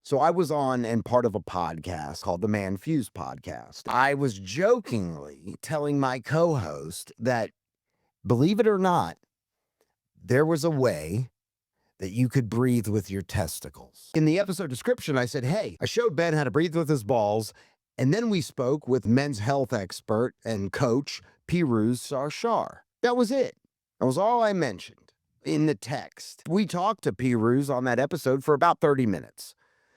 So I was on and part of a podcast called the Manfuzed Podcast. I was jokingly telling my co-host that, believe it or not, there was a way that you could breathe with your testicles. In the episode description, I said, hey, I showed Ben how to breathe with his balls, and then we spoke with men's health expert and coach, Piruz Sarshar. That was it. That was all I mentioned in the text. We talked to Piruz on that episode for about 30 minutes.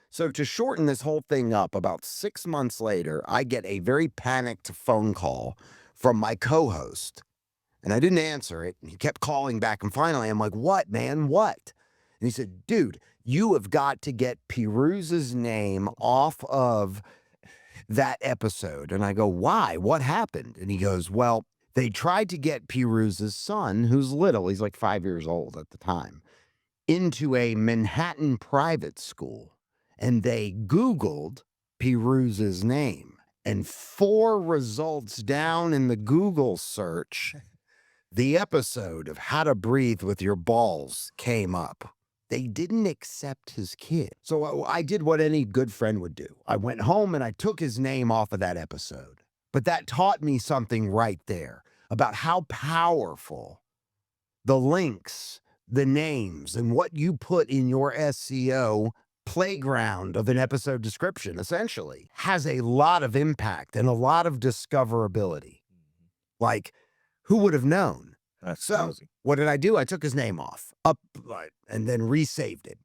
So to shorten this whole thing up, about 6 months later, I get a very panicked phone call from my co-host. And I didn't answer it. And he kept calling back. And finally, I'm like, what, man? What? And he said, dude, you have got to get Piruz's name off of that episode. And I go, why? What happened? And he goes, well, they tried to get Piruz's son, who's little, he's like 5 years old at the time, into a Manhattan private school. And they Googled Piruz's name. And 4 results down in the Google search, the episode of How to Breathe with Your Balls came up. They didn't accept his kid. So I did what any good friend would do. I went home and I took his name off of that episode. But that taught me something right there about how powerful the links, the names, and what you put in your SEO playground of an episode description, essentially, has a lot of impact and a lot of discoverability. Like, who would have known? That's So crazy. what did I do? I took his name off, and then resaved it.